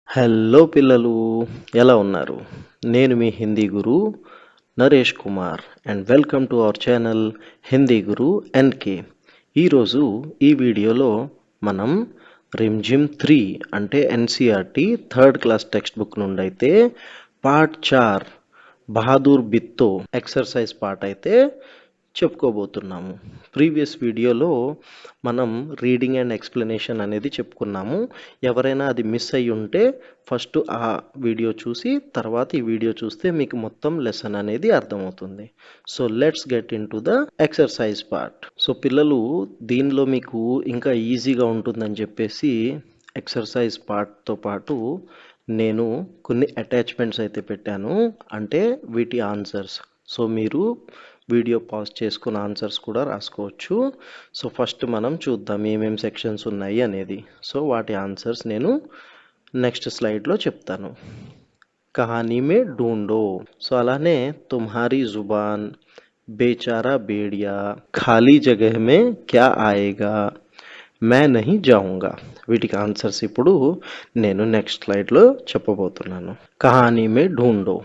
Hello పిల్లలు, ఎలా ఉన్నారు? నేను మీ హిందీ గురు Naresh Kumar and welcome to our channel Hindi Guru NK. ఈరోజు ఈ వీడియోలో మనం రిమ్జిమ్ 3 అంటే NCERT third class text book నుండి అయితే part 4 Bahadur Bitto exercise part అయితే చెప్పుకోబోతున్నాము. ప్రీవియస్ వీడియోలో మనం రీడింగ్ అండ్ ఎక్స్ప్లెనేషన్ అనేది చెప్పుకున్నాము. ఎవరైనా అది మిస్ అయ్యి ఉంటే ఫస్ట్ ఆ వీడియో చూసి తర్వాత ఈ వీడియో చూస్తే మీకు మొత్తం లెసన్ అనేది అర్థమవుతుంది. So let's get in to the exercise part. So పిల్లలు, దీనిలో మీకు ఇంకా ఈజీగా ఉంటుందని చెప్పేసి ఎక్సర్సైజ్ పార్ట్తో పాటు నేను కొన్ని అటాచ్మెంట్స్ అయితే పెట్టాను, అంటే వీటి ఆన్సర్స్. సో మీరు వీడియో పాజ్ చేసుకుని ఆన్సర్స్ కూడా రాసుకోవచ్చు. సో ఫస్ట్ మనం చూద్దాం ఏమేమి సెక్షన్స్ ఉన్నాయి అనేది. సో వాటి ఆన్సర్స్ నేను నెక్స్ట్ స్లైడ్లో చెప్తాను. కహానీ మే ఢూండో, సో అలానే తుమ్హారీ జుబాన్, బేచారా బేడియా, ఖాళీ జగహ్ మే క్యా ఆయేగా, మే నహీ జాऊंगा. వీటికి ఆన్సర్స్ ఇప్పుడు నేను నెక్స్ట్ స్లైడ్లో చెప్పబోతున్నాను. కహానీ మే ఢూండో,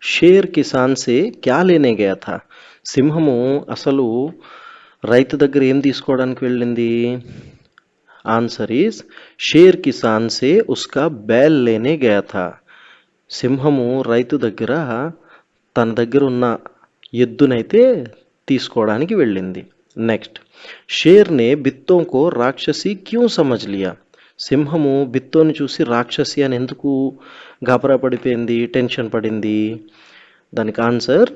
షేర్ కిసాన్ సే క్యా లేనే గయా థా, సింహము అసలు రైతు దగ్గర ఏం తీసుకోవడానికి వెళ్ళింది? ఆన్సర్ ఈస్ షేర్ కిసాన్ సే ఉస్కా బేల్ లేనే గయా థా. సింహము రైతు దగ్గర తన దగ్గర ఉన్న ఎద్దునైతే తీసుకోవడానికి వెళ్ళింది. నెక్స్ట్, షేర్ నే బిత్తోं को రాక్షసి క్యూ సమజ్ లియా, సింహము బిత్తోని చూసి రాక్షసి అని ఎందుకు గాబరా పడిపోయింది, టెన్షన్ పడింది? దానికి ఆన్సర్,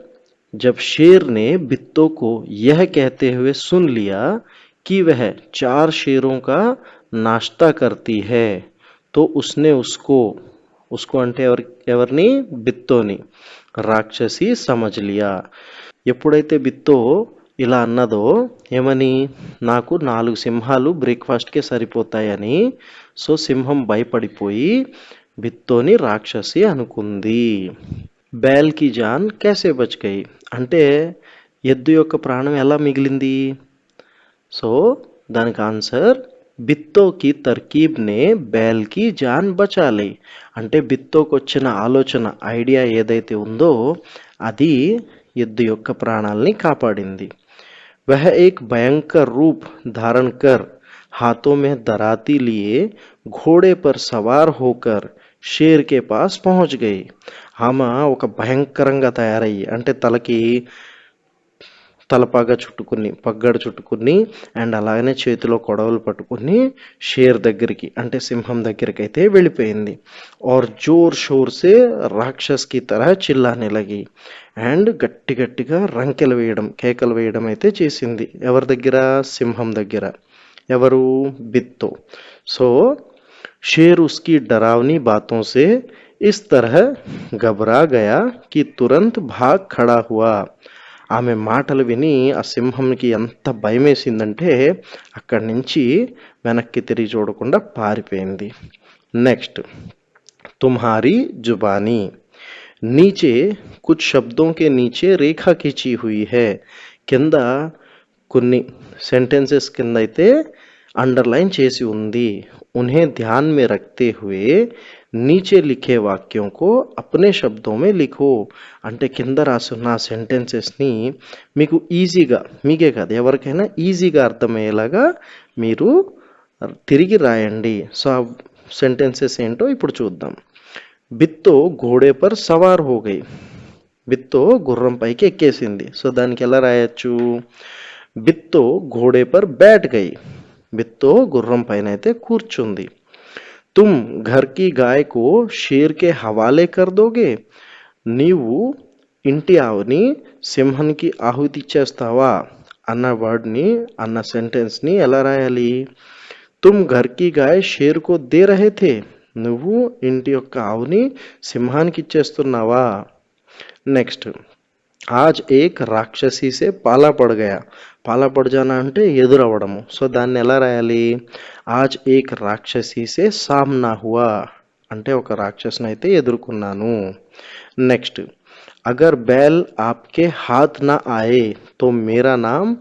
जब शेर ने बित्तों को यह कहते हुए सुन लिया कि वह 4 शेरों का नाश्ता करती है, तो उसने उसको అంటే ఎవరిని? బిత్తోని రాక్షసి సమజ్ లియా. ఎప్పుడైతే బిత్తో ఇలా అన్నదో, ఏమని? నాకు 4 సింహాలు బ్రేక్ఫాస్ట్కే సరిపోతాయని. సో సింహం భయపడిపోయి బిత్తోని రాక్షసి అనుకుంది. బేల్ కి జాన్ कैसे बच गई, అంటే ఎద్దు యొక్క ప్రాణం ఎలా మిగిలింది? సో దానికి ఆన్సర్, బిత్తో కి తర్కీబ్ నే బేల్ కి జాన్ బచాలి, అంటే బిత్తోకి వచ్చిన ఆలోచన, ఐడియా ఏదైతే ఉందో అది ఎద్దు యొక్క ప్రాణాలని కాపాడింది. वह एक भयंकर रूप धारण कर हाथों में दराती लिए घोड़े पर सवार होकर షేర్ కే పాస్ పహుంచ్ గయి. ఆమె ఒక భయంకరంగా తయారయ్యి, అంటే తలకి తలపాగా చుట్టుకుని, పగ్గడ చుట్టుకుని, అండ్ అలాగనే చేతిలో కొడవలు పట్టుకుని షేర్ దగ్గరికి, అంటే సింహం దగ్గరికి అయితే వెళ్ళిపోయింది. और जोर शोर से రాక్షస్ కి తరహ చిల్లానే లగి, అండ్ గట్టి గట్టిగా రంకెలు వేయడం, కేకలు వేయడం అయితే చేసింది. ఎవరి దగ్గర? సింహం దగ్గర. ఎవరు? బిత్తో. సో शेर उसकी डरावनी बातों से इस तरह घबरा गया कि तुरंत भाग खड़ा हुआ. ఆమె మాటలు విని ఆ సింహంకి ఎంత భయమేసిందంటే అక్కడి నుంచి వెనక్కి తిరిగి చూడకుండా పారిపోయింది. నెక్స్ట్, తుమ్హారీ జుబానీ, नीचे कुछ शब्दों के नीचे रेखा खींची हुई है, కింద కొన్ని సెంటెన్సెస్ కింద అయితే अंडरलाइन చేసి ఉంది. उन्हें ध्यान में रखते हुए नीचे लिखे वाक्यों को अपने शब्दों में लिखो, అంటే కింద రాసున్న సెంటెన్సెస్ని మీకు ఈజీగా, మీకే కాదు ఎవరికైనా ఈజీగా అర్థమయ్యేలాగా మీరు తిరిగి రాయండి. సో ఆ సెంటెన్సెస్ ఏంటో ఇప్పుడు చూద్దాం. బిత్తో ఘోడే పర్ సవార్ హో గయి, బిత్తో గుర్రం పైకి ఎక్కేసింది. సో దానికి ఎలా రాయొచ్చు? బిత్తో ఘోడే పర్ బ్యాట్ గయి, బిత్తో గుర్రం పైన అయితే కూర్చుంది. తుమ్ ఘర్ కి గాయ్ కో షేర్ కే హవాలే కర్ దోగే, నీవు ఇంటి ఆవుని సింహానికి ఆహుతి ఇచ్చేస్తావా అన్న వర్డ్ని, అన్న సెంటెన్స్ని ఎలా రాయాలి? తుమ్ ఘర్ కి గాయ్ షేర్ కో దే రహే థే, నువ్వు ఇంటి యొక్క ఆవుని సింహానికి ఇచ్చేస్తున్నావా? నెక్స్ట్, आज एक రాక్షసి సే పాలా పడ్ గయా, పాలా పడ్ జానా అంటే ఎదురవ్వడము. సో దాన్ని ఎలా రాయాలి? ఆజ్ ఏక్ రాక్షసి సే సామ్నా హువా, అంటే ఒక రాక్షసుని అయితే ఎదుర్కొన్నాను. నెక్స్ట్, అగర్ బేల్ ఆప్కే హాత్ నా ఆయే తో మేరా నామ్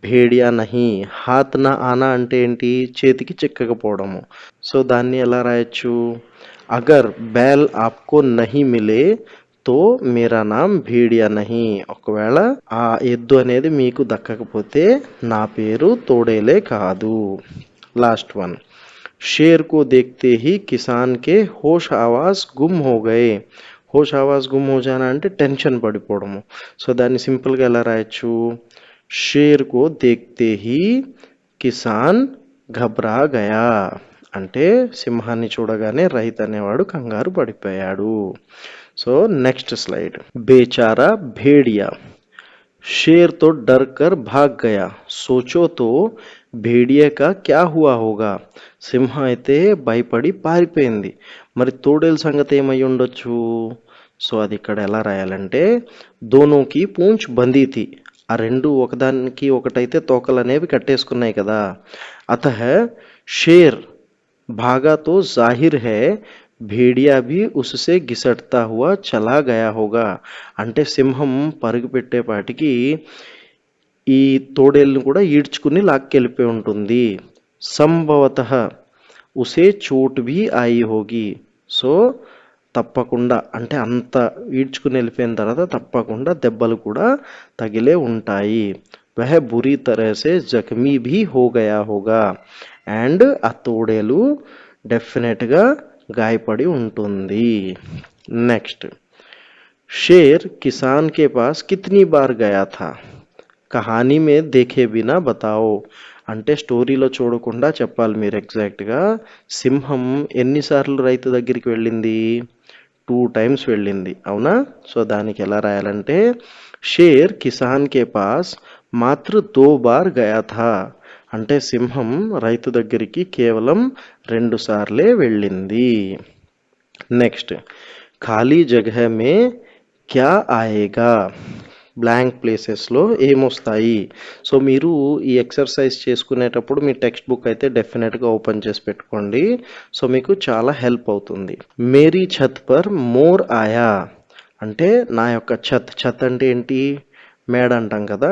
భేడియా నహి, హాత్ నా ఆనా అంటే ఏంటి? చేతికి చిక్కకపోవడము. సో దాన్ని ఎలా రాయొచ్చు? అగర్ బేల్ ఆప్కో నహీ మిలే తో మేరా నామ్ భేడియా నహీ. ఒకవేళ ఆ ఎద్దు అనేది మీకు దక్కకపోతే నా పేరు తోడేలే కాదు. Last one. షేర్ కో దేఖ్తే హీ కిసాన్ కే హోష్ ఆవాజ్ గుమ్ హో గయే. హోష్ ఆవాజ్ గుమ్ హో జానా అంటే టెన్షన్ పడిపోవడము. సో దాన్ని సింపుల్గా ఎలా రాయొచ్చు? షేర్ కో దేఖ్తే హీ కిసాన్ ఘబ్రా గయా అంటే సింహాన్ని చూడగానే రైతు అనేవాడు కంగారు పడిపోయాడు. So next slide. బేచారా భేడియా शेर तो डर कर भाग गया सोचो तो भेड़िए का क्या हुआ होगा. సింహ అయితే భయపడి పారిపోయింది. మరి తోడేలు సంగతి ఏమై ఉండొచ్చు? సో అది ఇక్కడ ఎలా రాయాలంటే దోనోకి పూంచ్ బందీ థీ. ఆ రెండు ఒకదానికి ఒకటైతే తోకలు అనేవి కట్టేసుకున్నాయి కదా. అతహ షేర్ భాగా తో జాహిర్ హై భేడియా భీ ఉస్సే గిసట్తా హువా చలా గయా హోగా. అంటే సింహం పరుగు పెట్టేపాటికి ఈ తోడేళ్ళను కూడా ఈడ్చుకుని లాక్కెళ్ళిపోయి ఉంటుంది. సంభవతః ఉసే చోట్ భీ ఆయి హోగి. సో తప్పకుండా అంటే అంత ఈడ్చుకుని వెళ్ళిపోయిన తర్వాత తప్పకుండా దెబ్బలు కూడా తగిలే ఉంటాయి. వహ బురీ తరహసే జఖ్మీ భీ హో గయా హోగా. అండ్ ఆ తోడేలు డెఫినెట్గా గాయపడి ఉంటుంది. నెక్స్ట్. షేర్ కిసాన్ కే పాస్ కితనీ బార్ గయా థా కహానీ మే దేఖే బినా బతాओ. అంటే స్టోరీలో చూడకుండా చెప్పాలి మీరు ఎగ్జాక్ట్గా. సింహం ఎన్నిసార్లు రైతు దగ్గరికి వెళ్ళింది? 2 times వెళ్ళింది, అవునా? సో దానికి ఎలా రాయాలంటే షేర్ కిసాన్ కే పాస్ మాత్ర 2 బార్ గయా థా. అంటే సింహం రైతు దగ్గరికి కేవలం 2 సార్లే వెళ్ళింది. నెక్స్ట్. ఖాళీ జగహ మే క్యా ఆయేగా. బ్లాంక్ ప్లేసెస్లో ఏమొస్తాయి? సో మీరు ఈ ఎక్సర్సైజ్ చేసుకునేటప్పుడు మీ టెక్స్ట్ బుక్ అయితే డెఫినెట్గా ఓపెన్ చేసి పెట్టుకోండి. సో మీకు చాలా హెల్ప్ అవుతుంది. మేరీ ఛత్ పర్ మోర్ ఆయా. అంటే నా యొక్క ఛత్ అంటే ఏంటి? మేడ అంటాం కదా,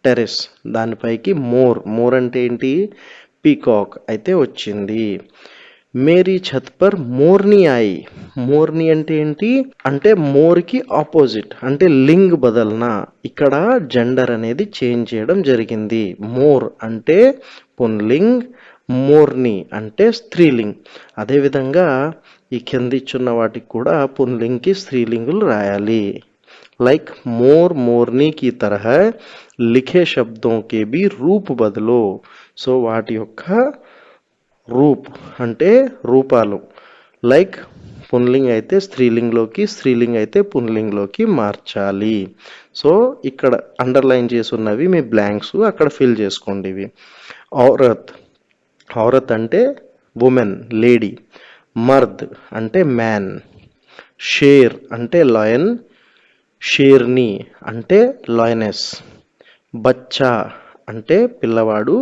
టెరెస్. దానిపైకి మోర్ అంటే ఏంటి? పీకాక్ అయితే వచ్చింది. మేరీ ఛత్ పర్ మోర్ని ఆయి. మోర్ని అంటే ఏంటి? అంటే మోర్కి ఆపోజిట్ అంటే లింగ్ బదల్నా. ఇక్కడ జెండర్ అనేది చేంజ్ చేయడం జరిగింది. మోర్ అంటే పుంలింగ్, మోర్ని అంటే స్త్రీలింగ్. అదేవిధంగా ఈ కింద ఇచ్చున్న వాటికి కూడా పుంలింగ్కి స్త్రీలింగులు రాయాలి. लाइक मोर मोरनी की तरह लिखे शब्दों के भी रूप बदलो. సో వాటి యొక్క రూప్ అంటే రూపాలు. లైక్ పుంలింగ్ అయితే స్త్రీలింగ్లోకి, స్త్రీలింగ్ అయితే పుంలింగ్లోకి మార్చాలి. సో ఇక్కడ అండర్లైన్ చేసి ఉన్నవి మీ బ్లాంక్స్, అక్కడ ఫిల్ చేసుకోండి ఇవి. ఔరత్. ఔరత్ అంటే ఉమెన్, లేడీ. మర్ద్ అంటే మ్యాన్. షేర్ అంటే లయన్. షేర్ని అంటే లాయనెస్. బచ్చా అంటే పిల్లవాడు.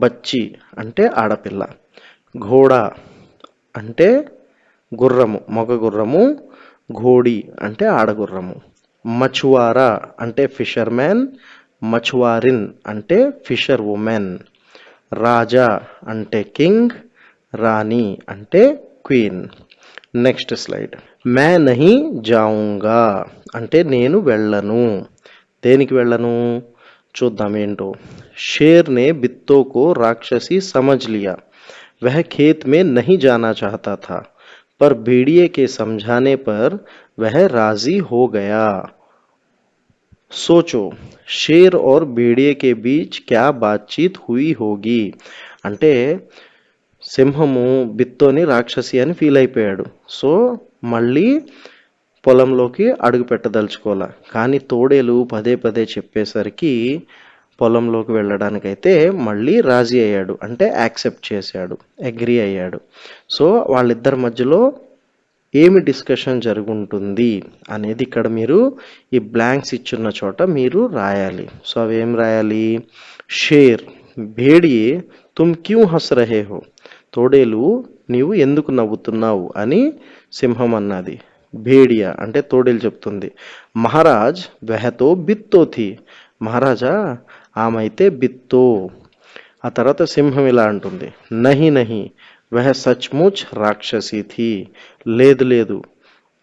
బచ్చి అంటే ఆడపిల్ల. ఘోడా అంటే గుర్రము, మగ గుర్రము. ఘోడి అంటే ఆడగుర్రము. మచువారా అంటే ఫిషర్మ్యాన్. మచువారిన్ అంటే ఫిషర్ ఉమెన్. రాజా అంటే కింగ్. రాణి అంటే క్వీన్. Next slide. మే నహీ జాऊंगा అంటే నేను వెళ్ళను. దేనికి వెళ్ళను చూద్దాం ఏంటో. షేర్ నే బిత్తో కో రాక్షసి సమझ लिया. वह खेत में नहीं जाना चाहता था पर भेड़िए के समझाने पर वह राजी हो गया. सोचो शेर और भेड़िए के बीच क्या बातचीत हुई होगी. అంటే సింహము బిత్తోని రాక్షసి అని ఫీల్ అయిపోయాడు. సో మళ్ళీ పొలంలోకి అడుగు పెట్టదలుచుకోవాల. కానీ తోడేలు పదే పదే చెప్పేసరికి పొలంలోకి వెళ్ళడానికైతే మళ్ళీ రాజీ అయ్యాడు, అంటే యాక్సెప్ట్ చేశాడు, అగ్రీ అయ్యాడు. సో వాళ్ళిద్దరి మధ్యలో ఏమి డిస్కషన్ జరుగుంటుంది అనేది ఇక్కడ మీరు ఈ బ్లాంక్స్ ఇచ్చున్న చోట మీరు రాయాలి. సో అవి ఏం రాయాలి? షేర్ భేడియే తుమ్ క్యూ హస్ రహే హో. తోడేలు నీవు ఎందుకు నవ్వుతున్నావు అని సింహం అన్నది. భేడియా అంటే తోడేలు చెప్తుంది. మహారాజ్ వెహతో బిత్తో థీ. మహారాజా ఆమె అయితే బిత్తో. ఆ తర్వాత సింహం ఇలా అంటుంది. నహి నహి वह सचमुच राक्षसी थी. లేదు లేదు,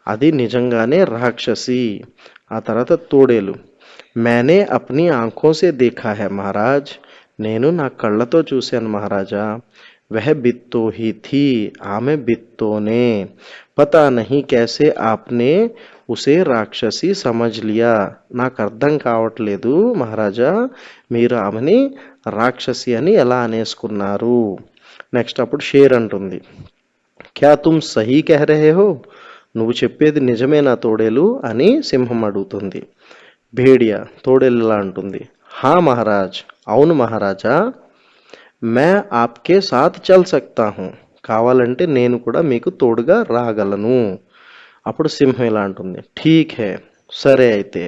అది నిజంగానే రాక్షసి. ఆ తర్వాత తోడేలు. मैंने अपनी आंखों से देखा है महाराज. నేను నా కళ్ళతో చూశాను మహారాజా. वह बित्तो ही थी. ఆమె బిత్తోనే. पता नहीं कैसे आपने उसे రాక్షసి समझ लिया. నాకు అర్థం కావట్లేదు మహారాజా, మీరు ఆమెని రాక్షసి అని ఎలా అనేసుకున్నారు. నెక్స్ట్ అప్పుడు షేర్ అంటుంది, క్యా తుమ్ సహీ కహ రహే హో. నువ్వు చెప్పేది నిజమేనా తోడేలు అని సింహం అడుగుతుంది. భేడియా తోడేలు ఇలా అంటుంది, హా మహారాజ్, అవును మహారాజా. మే ఆప్కే సాత్ చల్ సక్తా హూ. కావాలంటే నేను కూడా మీకు తోడుగా రాగలను. అప్పుడు సింహం ఇలా అంటుంది, ఠీక్ హై, సరే అయితే.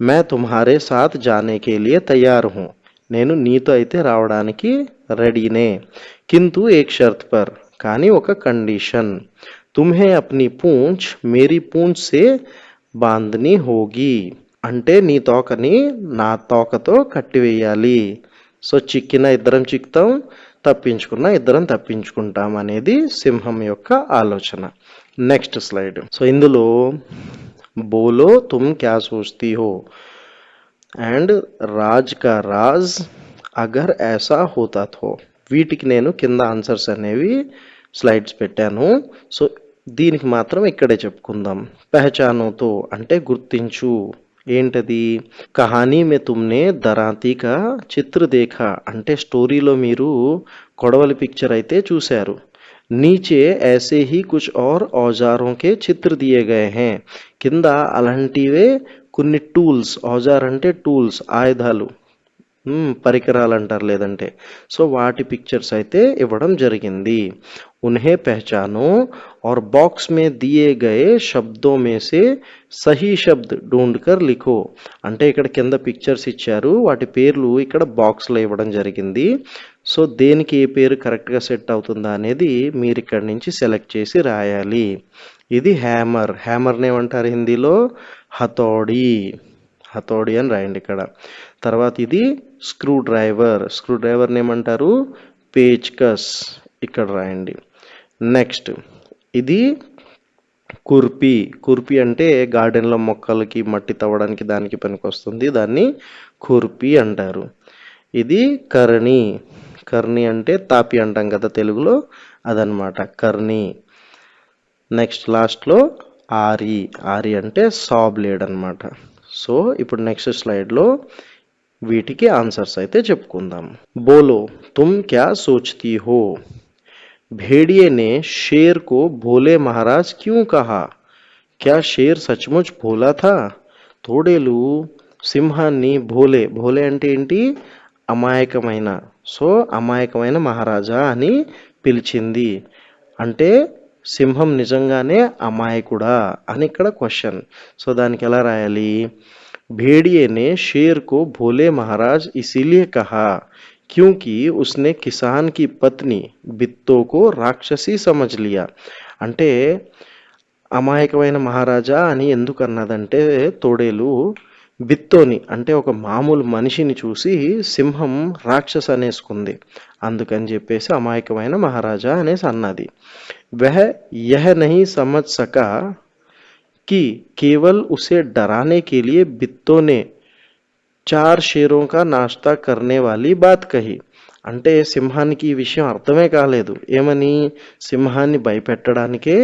మే తుమ్హారే సాత్ జానే కే లియే తయార్ హూ. నేను నీతో అయితే రావడానికి రెడీనే. కింతు ఏక్ షర్త్ పర్, కానీ ఒక కండిషన్. తుమ్హే అప్ని పూంచ్ మేరీ పూంచ్ సే బాంధనీ హోగి. అంటే నీ తోకని నా తోకతో కట్టివేయాలి. సో చిక్కిన ఇద్దరం చిక్కుతాం, తప్పించుకున్న ఇద్దరం తప్పించుకుంటాం అనేది సింహం యొక్క ఆలోచన. Next slide. సో ఇందులో బోలో తుమ్ క్యా సోచ్తీ హో అండ్ రాజ్ కా రాజ్ అగర్ ఐసా హోతా తో. వీటికి నేను కింద ఆన్సర్స్ అనేవి స్లైడ్స్ పెట్టాను. సో దీనికి మాత్రం ఇక్కడే చెప్పుకుందాం. పెహచానోతో అంటే గుర్తించు. ఏంటది? కహానీ మే తుమ్నే దరాంతి కా చిత్ర దేఖా అంటే స్టోరీలో మీరు కొడవలి పిక్చర్ అయితే చూశారు. नीचे ऐसे ही कुछ और औजारों के चित्र दिए गए हैं. కింద అలాంటివే కొన్ని టూల్స్, औजार అంటే టూల్స్, ఆయుధాలు, పరికరాలు అంటారు లేదంటే. సో వాటి పిక్చర్స్ అయితే ఇవ్వడం జరిగింది. उन्हें पहचानो और बॉक्स में दिए गए शब्दों में से सही शब्द ढूंढकर लिखो. అంటే ఇక్కడ కింద పిక్చర్స్ ఇచ్చారు, వాటి పేర్లు ఇక్కడ బాక్స్లో ఇవ్వడం జరిగింది. సో దేనికి ఏ పేరు కరెక్ట్గా సెట్ అవుతుందా అనేది మీరు ఇక్కడ నుంచి సెలెక్ట్ చేసి రాయాలి. ఇది హ్యామర్. హ్యామర్ని ఏమంటారు హిందీలో? హతోడి. హతోడి అని రాయండి ఇక్కడ. తర్వాత ఇది స్క్రూ డ్రైవర్. స్క్రూ డ్రైవర్ని ఏమంటారు? పేచ్కస్. ఇక్కడ రాయండి. నెక్స్ట్ ఇది కుర్పీ. కుర్పీ అంటే గార్డెన్లో మొక్కలకి మట్టి తవ్వడానికి దానికి పనికొస్తుంది, దాన్ని కుర్పీ అంటారు. ఇది కర్ణి. కర్ణి అంటే తాపి అంటాం కదా తెలుగులో, అదనమాట కర్ణి. నెక్స్ట్ లాస్ట్లో ఆరి. ఆరి అంటే సా బ్లేడ్ అనమాట. సో ఇప్పుడు నెక్స్ట్ స్లైడ్లో వీటికి ఆన్సర్స్ అయితే చెప్పుకుందాం. బోలో తుమ్ క్యా సోచ్తీ హో. भेड़िए ने शेर को भोले महाराज क्यों कहा. क्या शेर सचमुच भोला था. తోడేలు సింహాన్ని భోలే, భోలే అంటే ఏంటి? అమాయకమైన. సో అమాయకమైన మహారాజా అని పిలిచింది. అంటే సింహం నిజంగానే అమాయకుడా అని ఇక్కడ క్వశ్చన్. సో దానికి ఎలా రాయాలి? भेड़िए ने शेर को भोले महाराज इसीलिए कहा क्योंकि उसने किसान की पत्नी बित्तो को రాక్షసి समझ लिया. అంటే అమాయకమైన మహారాజా అని ఎందుకు అన్నదంటే తోడేలు బిత్తోని అంటే ఒక మామూలు మనిషిని చూసి సింహం రాక్షస అనేసుకుంది, అందుకని చెప్పేసి అమాయకమైన మహారాజా అనేసి అన్నది. वह यह नहीं समझ सका कि केवल उसे डराने के लिए बित्तो ने 4 शेरों का नाश्ता करने वाली बात कही. అంటే సింహానికి ఈ విషయం అర్థమే కాలేదు. ఏమని? సింహాన్ని భయపెట్టడానికే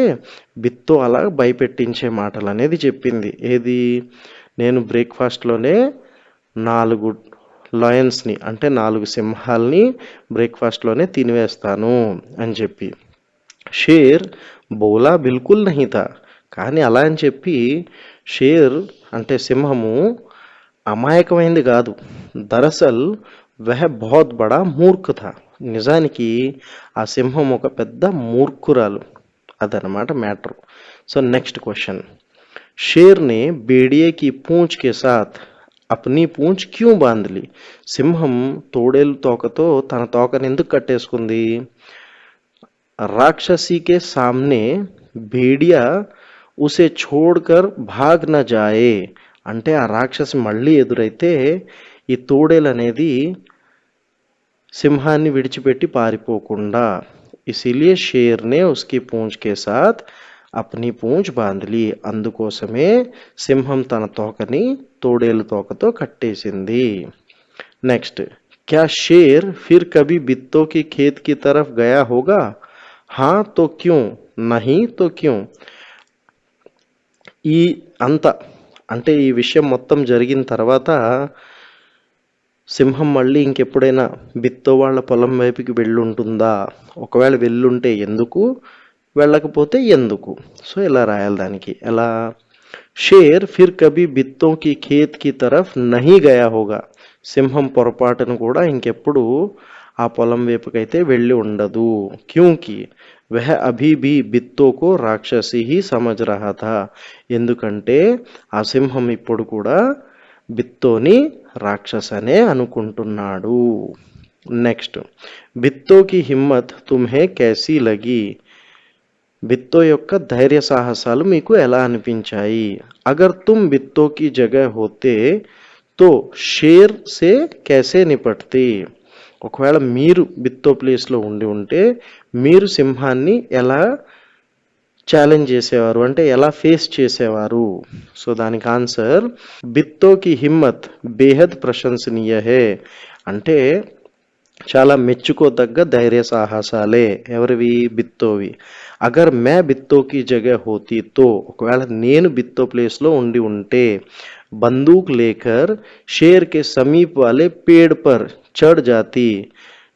బిత్తో అలా భయపెట్టించే మాటలు అనేది చెప్పింది. ఏది? నేను బ్రేక్ఫాస్ట్లోనే 4 లయన్స్ని అంటే 4 సింహాల్ని బ్రేక్ఫాస్ట్లోనే తినివేస్తాను అని చెప్పి. షేర్ బోలా బిల్కుల్ నహీ థా. కానీ అలా అని చెప్పి షేర్ అంటే సింహము అమాయకమైంది కాదు. దరసల్ వహ బహుత్ బడా మూర్ఖ థా. నిజానికి ఆ సింహం ఒక పెద్ద మూర్ఖురాలు. అదనమాట matter. So next question. Share నే బేడియే కి పూంచ్ కే సాత్ అప్నీ పూంచ్ క్యూ బాంధలి. సింహం తోడేలు తోకతో తన తోకని ఎందుకు కట్టేసుకుంది? రాక్షసి కే సామ్నే భేడియా ఉసే छोड़कर भाग न जाए. అంటే ఆ రాక్షసి మళ్ళీ ఎదురైతే ఈ తోడేలు అనేది సింహాన్ని విడిచిపెట్టి పారిపోకుండా. इसीलिए शेर ने उसकी पूंछ के साथ अपनी పూంచ్ బాంధ్ ली అందుకోసమే సింహం తన తోకని తోడేలు తోకతో కట్టేసింది. नेक्स्ट, क्या शेर फिर कभी बित्तों की खेत की तरफ गया होगा? हाँ तो क्यों, नहीं तो क्यों? ఈ అంత అంటే ఈ విషయం మొత్తం జరిగిన తర్వాత సింహం మళ్ళీ ఇంకెప్పుడైనా బిత్తో వాళ్ళ పొలం వైపుకి వెళ్ళుంటుందా, ఒకవేళ వెళ్ళుంటే ఎందుకు, వెళ్ళకపోతే ఎందుకు? సో ఇలా రాయాలి దానికి. ఎలా? షేర్ ఫిర్ కభీ బిత్తో కి ఖేత్ కి తరఫ్ నహీ గయా హోగా. సింహం పొరపాటును కూడా ఇంకెప్పుడు ఆ పొలం వైపుకైతే వెళ్ళి ఉండదు. క్యూంకి వహ అభీ భీ బిత్తో కో రాక్షసి హీ సమజ్ రహా థా. ఎందుకంటే ఆ సింహం ఇప్పుడు కూడా బిత్తోని రాక్షసనే అనుకుంటున్నాడు. నెక్స్ట్, బిత్తో కి హిమ్మత్ తుమ్హే కైసీ లగి. బిత్తో యొక్క ధైర్య సాహసాలు మీకు ఎలా అనిపించాయి? అగర్ తుమ్ బిత్తో కి జగహ్ హోతే తో షేర్ సే కైసే నిపట్తే. ఒకవేళ మీరు బిత్తో ప్లేస్లో ఉండి ఉంటే మీరు సింహాన్ని ఎలా ఛాలెంజ్ చేసేవారు, అంటే ఎలా ఫేస్ చేసేవారు? సో దానికి ఆన్సర్ బిత్తో కి హిమ్మత్ బేహద్ ప్రశంసనీయ హే. అంటే చాలా మెచ్చుకోదగ్గ ధైర్య సాహసాలే. ఎవరివి? బిత్తోవి. అగర్ మే బిత్తో కి జగహ్ హోతీ తో, ఒకవేళ నేను బిత్తో ప్లేస్లో ఉండి ఉంటే బందూక్ లేకర్ షేర్ కే సమీప్ వాలే పేడ్ పర్ చఢ్ జాతి.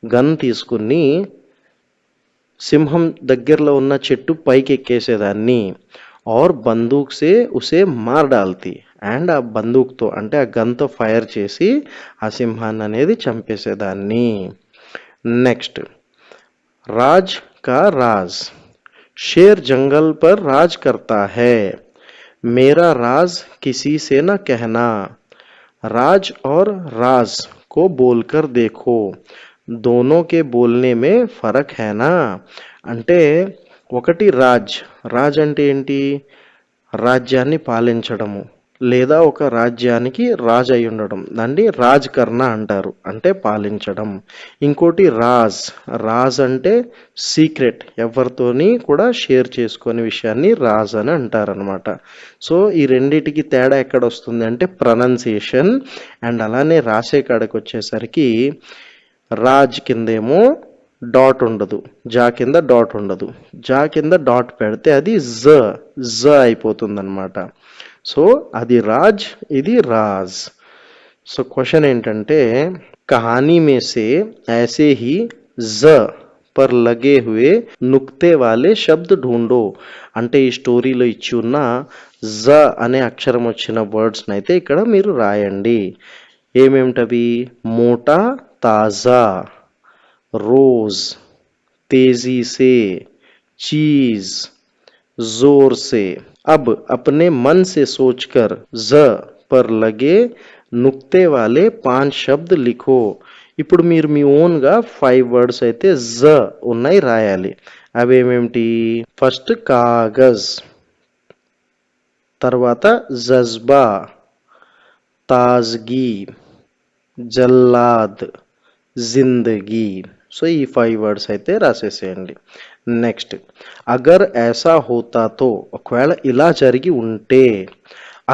గన్ తీసుకుని సింహం దగ్గరలో ఉన్న చెట్టు పైకి ఎక్కేసేదాన్ని. और बंदूक से उसे मार डालती. అండ్ ఆ బందూక్తో అంటే ఆ గన్తో ఫైర్ చేసి ఆ సింహాన్ని అనేది చంపేసేదాన్ని. నెక్స్ట్, రాజ్ కా రాజ్. शेर जंगल पर राज करता है, मेरा राज किसी से न कहना. राज और राज को बोलकर देखो, दोनों के बोलने में फर्क है ना. అంటే ఒకటి రాజ్. రాజ్ అంటే ఏంటి? రాజ్యాన్ని పాలించడము లేదా ఒక రాజ్యానికి రాజు అయి ఉండడం, దాన్ని రాజ్ కర్ణ అంటారు, అంటే పాలించడం. ఇంకోటి రాజ్. రాజ్ అంటే సీక్రెట్, ఎవరితోని కూడా షేర్ చేసుకునే విషయాన్ని రాజ్ అని అంటారనమాట. సో ఈ రెండిటికి తేడా ఎక్కడ వస్తుంది అంటే ప్రొనౌన్సియేషన్. అండ్ అలానే రాసే కాడకి వచ్చేసరికి రాజ్ కిందేమో డాట్ ఉండదు, జా కింద డాట్ ఉండదు. జా కింద డాట్ పెడితే అది జ అయిపోతుంది అనమాట. సో అది రాజ్, ఇది రాజ్. సో క్వశ్చన్ ఏంటంటే కహానీ మే సే ఐసే హీ జ పర్ లగే హుए నుక్తే వాలే శబ్ద్ ఢూండో. అంటే ఈ స్టోరీలో ఇచ్చి ఉన్న జ అనే అక్షరం వచ్చిన వర్డ్స్ని అయితే ఇక్కడ మీరు రాయండి. ఏమేమిటవి? మోటా, తాజా, रोज, तेजी से, चीज, जोर से. अब अपने मन से सोचकर ज पर लगे नुक्ते वाले 5 शब्द लिखो. ఇప్పుడు మీరు మీ ఓన్గా 5 వర్డ్స్ అయితే జ ఉన్నాయి రాయాలి. అవేమేమిటి? ఫస్ట్ కాగజ్, తర్వాత జజ్బా, తాజ్गी, జల్లాద్, జిందగీ. సో ఈ 5 వర్డ్స్ అయితే రాసేసేయండి. నెక్స్ట్, అగర్ ఐసా హోతా తో, ఒకవేళ ఇలా జరిగి ఉంటే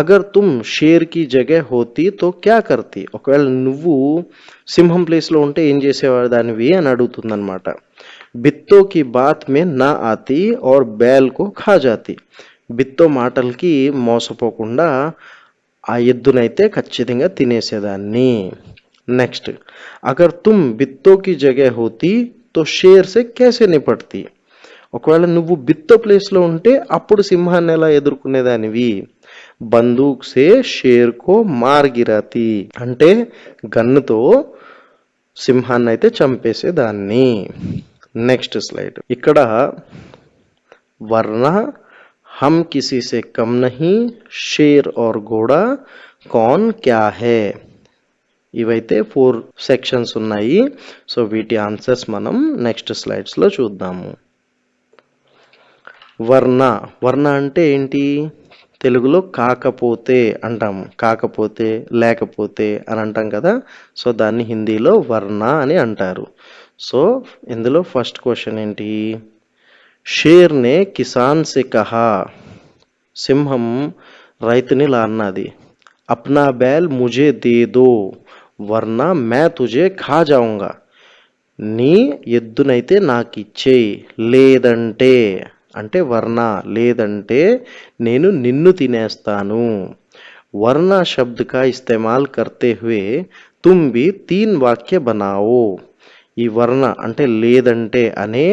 అగర్ తుమ్ షేర్ కి జగహ్ హోతీ తో క్యా కర్తీ. ఒకవేళ నువ్వు సింహం ప్లేస్లో ఉంటే ఏం చేసేవాడు దానివి అని అడుగుతుందన్నమాట. బిత్తో కి బాత్ మే నా ఆతి और बैल को खा जाती. బిత్తో మాటలకి మోసపోకుండా ఆ ఎద్దునైతే ఖచ్చితంగా తినేసేదాన్ని. నెక్స్ట్, అగర్ తుమ్ బిత్తో కి జగహ్ హోతీ తో షేర్ సే कैसे నిపట్తి. ఒకవేళ నువ్వు బిత్తో ప్లేస్లో ఉంటే అప్పుడు సింహాన్ని ఎలా ఎదుర్కొనేదానివి? బందూక్ సే షేర్ కో మార్ గిరాతి. అంటే గన్నుతో సింహాన్ని అయితే చంపేసేదాన్ని. Next slide. ఇక్కడ వర్ణ हम किसी से कम नहीं, शेर और घोड़ा कौन क्या है. ఇవైతే 4 సెక్షన్స్ ఉన్నాయి. సో వీటి ఆన్సర్స్ మనం నెక్స్ట్ స్లైడ్స్లో చూద్దాము. వర్ణ. వర్ణ అంటే ఏంటి? తెలుగులో కాకపోతే అంటాము. కాకపోతే, లేకపోతే అని అంటాం కదా. సో దాన్ని హిందీలో వర్ణ అని అంటారు. సో ఇందులో ఫస్ట్ క్వశ్చన్ ఏంటి? షేర్ నే కిసాన్ సే కహా, సింహం రైతుని ఇలా అన్నది, అప్నా బేల్ ముझे दे दो వర్నా మే తుझे ఖా జాऊंगा, నీ ఎద్దునైతే నాకు ఇచ్చేయి, లేదంటే అంటే వర్నా లేదంటే నేను నిన్ను తినేస్తాను. వర్నా శబ్ద్ కా ఇస్తేమాల్ కర్తే హుए तुम भी 3 వాక్య బనావో. ఈ వర్ణ అంటే లేదంటే అనే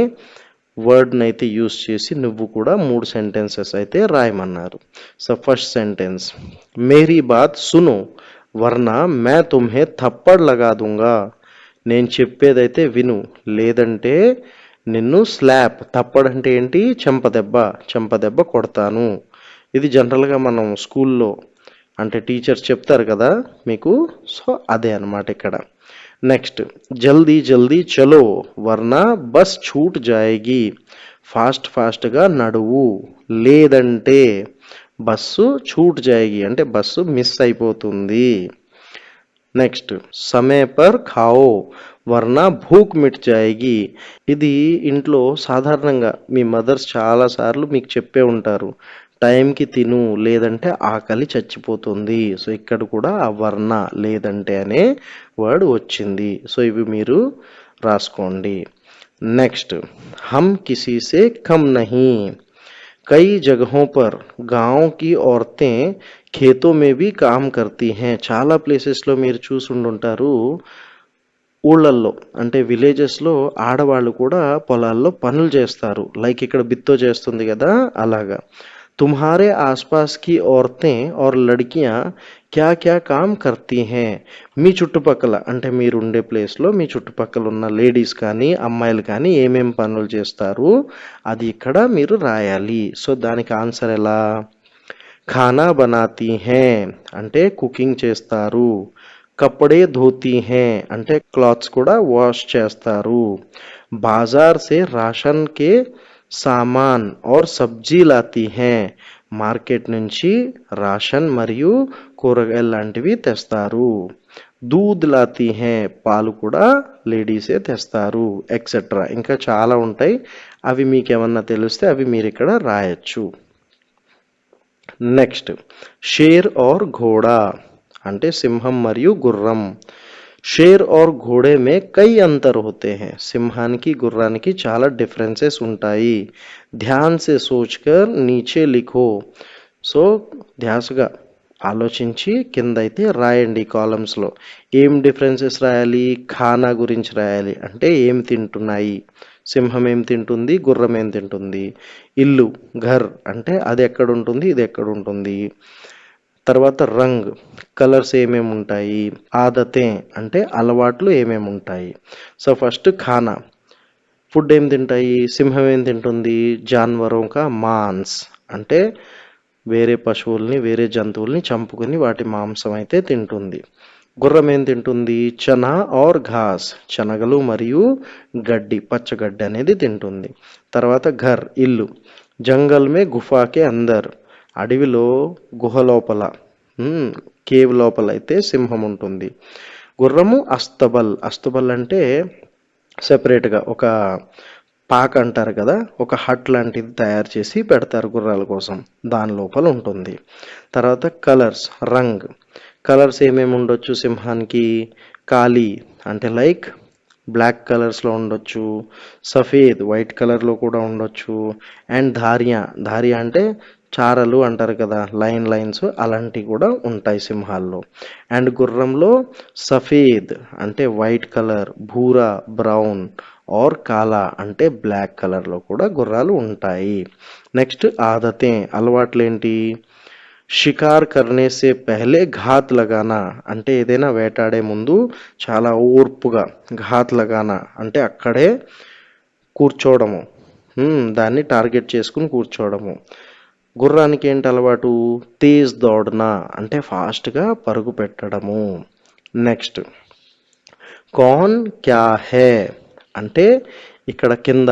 వర్డ్ని అయితే యూస్ చేసి నువ్వు కూడా 3 సెంటెన్సెస్ అయితే రాయమన్నారు. సో ఫస్ట్ సెంటెన్స్, మేరీ బాత్ సునో వర్నా మే తుమ్హే థప్పడ్ లగా దూంగా, నేను చెప్పేదైతే విను లేదంటే నిన్ను స్లాప్, తప్పడ్ అంటే ఏంటి? చెంపదెబ్బ, చెంపదెబ్బ కొడతాను. ఇది జనరల్గా మనం స్కూల్లో అంటే టీచర్స్ చెప్తారు కదా మీకు, సో అదే అన్నమాట ఇక్కడ. నెక్స్ట్, జల్దీ జల్దీ చలో వర్నా బస్ छूट जाएगी, ఫాస్ట్ ఫాస్ట్గా నడువు లేదంటే బస్సు छूट जाएगी అంటే బస్సు మిస్ అయిపోతుంది. నెక్స్ట్, సమయ పర్ ఖాओ వర్నా భూక్ మిట్ జాయేగి, ఇది ఇంట్లో సాధారణంగా మీ మదర్స్ చాలా సార్లు మీకు చెప్పే ఉంటారు, టైంకి తిను లేదంటే ఆకలి చచ్చిపోతుంది. సో ఇక్కడ కూడా ఆ వర్ణ లేదంటే అనే వర్డ్ వచ్చింది. సో ఇవి మీరు రాసుకోండి. నెక్స్ట్, హమ్ కిసీ సే కమ్ నహీ, कई जगहों पर गांव की औरतें खेतों में भी काम करती हैं. చాలా ప్లేసెస్లో మీరు చూసుండుంటారు, ఊళ్ళల్లో అంటే విలేజెస్లో ఆడవాళ్ళు కూడా పొలాల్లో పనులు చేస్తారు. లైక్ ఇక్కడ బిత్తో చేస్తుంది కదా అలాగా. तुम्हारे आसपास की औरतें और लड़कियां क्या क्या काम करती हैं, మీ చుట్టుపక్కల అంటే మీరుండే ప్లేస్లో మీ చుట్టుపక్కల ఉన్న లేడీస్ కానీ అమ్మాయిలు కానీ ఏమేం పనులు చేస్తారు అది ఇక్కడ మీరు రాయాలి. సో దానికి ఆన్సర్ ఎలా? ఖానా బనాతీ హే అంటే కుకింగ్ చేస్తారు, కపడే ధోతీ హే అంటే క్లాత్స్ కూడా వాష్ చేస్తారు, బాజార్ సే రాషన్ కే సామాన్ और సబ్జీ లాతీ హే మార్కెట్ నుంచి రాషన్ మరియు కూరగాయలు లాంటివి తెస్తారు, దూద్ లాతీ హే పాలు కూడా లేడీసే తెస్తారు, ఎక్సెట్రా. ఇంకా చాలా ఉంటాయి, అవి మీకు ఏమన్నా తెలిస్తే అవి మీరు ఇక్కడ రాయొచ్చు. నెక్స్ట్, షేర్ और घोड़ा అంటే సింహం మరియు గుర్రం. షేర్ और घोड़े में कई अंतर होते हैं, సింహానికి గుర్రానికి చాలా డిఫరెన్సెస్ ఉంటాయి. ధ్యాన్ సే సోచ్కర్ నీచే లిఖో, సో ధ్యాసగా ఆలోచించి కింద అయితే రాయండి కాలమ్స్లో. ఏం డిఫరెన్సెస్ రాయాలి? ఖానా గురించి రాయాలి, అంటే ఏం తింటున్నాయి, సింహం ఏం తింటుంది, గుర్రం ఏం తింటుంది. ఇల్లు ఘర్ అంటే అది ఎక్కడ ఉంటుంది, ఇది ఎక్కడ ఉంటుంది. తర్వాత రంగ్ కలర్స్ ఏమేమి ఉంటాయి. ఆదతే అంటే అలవాట్లు ఏమేమి ఉంటాయి. సో ఫస్ట్ ఖానా, ఫుడ్ ఏం తింటాయి, సింహం ఏం తింటుంది, జాన్వరం కా మాంస్ అంటే వేరే పశువుల్ని వేరే జంతువుల్ని చంపుకొని వాటి మాంసం అయితే తింటుంది. గుర్రం ఏం తింటుంది, చనా ఆర్ ఘాస్ శనగలు మరియు గడ్డి పచ్చగడ్డి అనేది తింటుంది. తర్వాత ఘర్ ఇల్లు, జంగల్ మే గుఫాకే అందర్ అడవిలో గుహ లోపల కేవ్ లోపల అయితే సింహం ఉంటుంది. గుర్రము అస్తబల్, అస్తబల్ అంటే సెపరేట్గా ఒక పాక అంటారు కదా, ఒక హట్ లాంటిది తయారు చేసి పెడతారు గుర్రాల కోసం, దాని లోపల ఉంటుంది. తర్వాత కలర్స్ రంగ్, కలర్స్ ఏమేమి ఉండొచ్చు సింహానికి, కాళీ అంటే లైక్ బ్లాక్ కలర్స్లో ఉండొచ్చు, సఫేద్ వైట్ కలర్లో కూడా ఉండొచ్చు, అండ్ ధారియా, ధారియా అంటే చారలు అంటారు కదా, లైన్స్ అలాంటివి కూడా ఉంటాయి సింహాల్లో. అండ్ గుర్రంలో సఫేద్ అంటే వైట్ కలర్, భూరా బ్రౌన్, और కాలా అంటే బ్లాక్ కలర్లో కూడా గుర్రాలు ఉంటాయి. నెక్స్ట్ ఆదతే అలవాట్లేంటి, షికార్ కర్నే సే పెహలే ఘాత్ లగానా అంటే ఏదైనా వేటాడే ముందు చాలా ఓర్పుగా, ఘాత్ లగానా అంటే అక్కడే కూర్చోవడము, దాన్ని టార్గెట్ చేసుకుని కూర్చోవడము. గుర్రానికి ఏంటి అలవాటు, తేజ్ దౌడ్నా అంటే ఫాస్ట్గా పరుగు పెట్టడము. నెక్స్ట్, కౌన్ క్యా హే అంటే ఇక్కడ కింద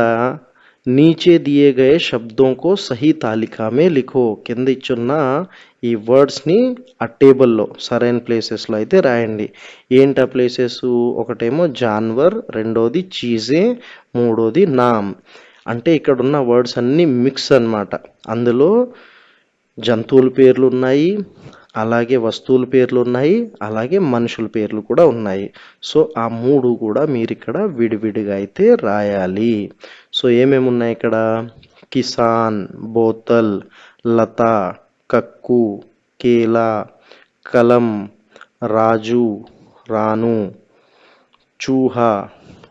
नीचे दिए गए शब्दों को सही तालिका में लिखो. కింద ఇచ్చున్న ఈ వర్డ్స్ని ఆ టేబుల్లో సరైన ప్లేసెస్లో అయితే రాయండి. ఏంటి ఆ ప్లేసెస్? ఒకటేమో జాన్వర్, రెండోది చీజే, మూడోది నామ్. అంటే ఇక్కడ ఉన్న వర్డ్స్ అన్నీ మిక్స్ అన్నమాట. అందులో జంతువుల పేర్లు ఉన్నాయి, అలాగే వస్తువుల పేర్లు ఉన్నాయి, అలాగే మనుషుల పేర్లు కూడా ఉన్నాయి. సో ఆ మూడు కూడా మీరు ఇక్కడ విడివిడిగా అయితే రాయాలి. సో ఏమేమి ఉన్నాయి ఇక్కడ? కిసాన్, బోతల్, లత, కక్కు, కేలా, కలం, రాజు, రాను, चूहा,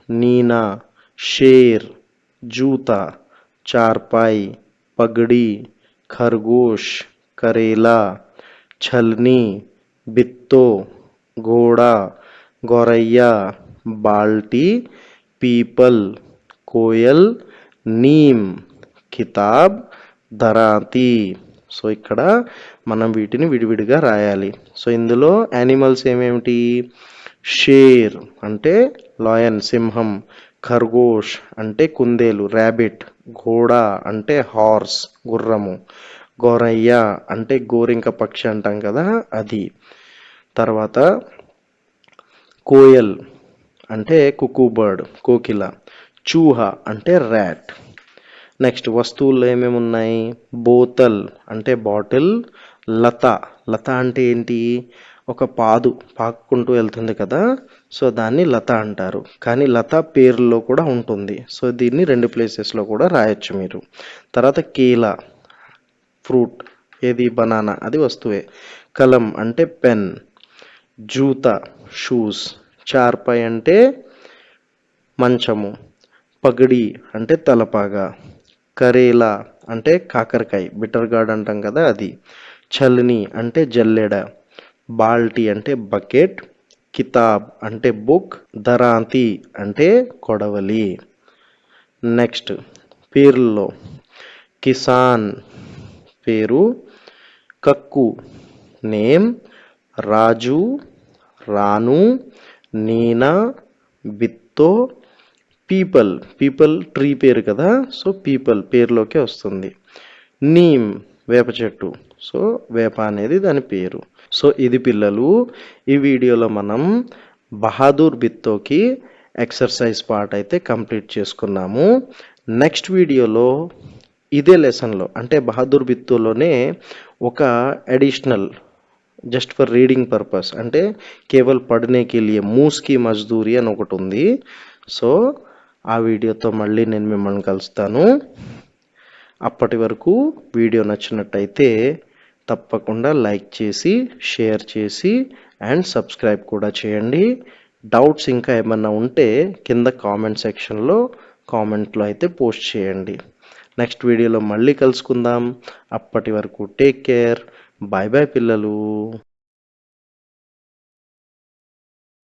नीना, शेर, जूता, चारपाई, पगड़ी, खरगोश, करेला, छलनी, बित्तो, घोड़ा, गौरैया, बाल्टी, पीपल, कोयल, नीम, किताब, దరాతి. సో ఇక్కడ మనం వీటిని విడివిడిగా రాయాలి. సో ఇందులో యానిమల్స్ ఏమేమిటి? షేర్ అంటే లాయన్, సింహం. ఖర్గోష్ అంటే కుందేలు, ర్యాబిట్. ఘోడా అంటే హార్స్, గుర్రము. గోరయ్య అంటే గోరింక పక్షి అంటాం కదా, అది. తర్వాత కోయల్ అంటే కుకూ బర్డ్, కోకిల. చూహ అంటే ర్యాట్. నెక్స్ట్ వస్తువుల్లో ఏమేమి ఉన్నాయి? బోతల్ అంటే బాటిల్. లత, లత అంటే ఏంటి? ఒక పాదు పాక్కుంటూ వెళ్తుంది కదా, సో దాన్ని లత అంటారు. కానీ లత పేర్లో కూడా ఉంటుంది. సో దీన్ని రెండు ప్లేసెస్లో కూడా రాయొచ్చు మీరు. తర్వాత కేలా ఫ్రూట్, ఏది? బనానా, అది వస్తువే. కలం అంటే పెన్. జూతా షూస్. చార్పై అంటే మంచము. పగడి అంటే తలపాగా. కరేలా అంటే కాకరకాయ, బిటర్ గార్డ్ అంటాం కదా, అది. చల్ని అంటే జల్లెడ. బాల్టీ అంటే బకెట్. కితాబ్ అంటే బుక్. దరాంతి అంటే కొడవలి. నెక్స్ట్ పేర్లలో కిసాన్ పేరు, కక్కు నేమ్, రాజు, రాను, నీనా, బిత్తో, పీపల్, పీపల్ ట్రీ పేరు కదా, సో పీపల్ పేరులోకే వస్తుంది. నీమ్ వేప చెట్టు, సో వేప అనేది దాని పేరు. సో ఇది పిల్లలు, ఈ వీడియోలో మనం బహాదూర్ బిత్తోకి ఎక్సర్సైజ్ పార్ట్ అయితే కంప్లీట్ చేసుకున్నాము. నెక్స్ట్ వీడియోలో ఇదే లెసన్లో అంటే బహాదూర్ బిత్తోలోనే ఒక additional just for reading purpose అంటే కేవల్ పడనేకి లియే మూస్కి మజ్దూరి అని ఒకటి ఉంది. సో ఆ వీడియోతో మళ్ళీ నేను మిమ్మల్ని కలుస్తాను. అప్పటి వరకు వీడియో నచ్చినట్టయితే తప్పకుండా లైక్ చేసి, షేర్ చేసి అండ్ సబ్స్క్రైబ్ కూడా చేయండి. డౌట్స్ ఇంకా ఏమన్నా ఉంటే కింద కామెంట్ సెక్షన్లో కామెంట్లో అయితే పోస్ట్ చేయండి. నెక్స్ట్ వీడియోలో మళ్ళీ కలుసుకుందాం. అప్పటి వరకు టేక్ కేర్. బాయ్ బాయ్ పిల్లలు.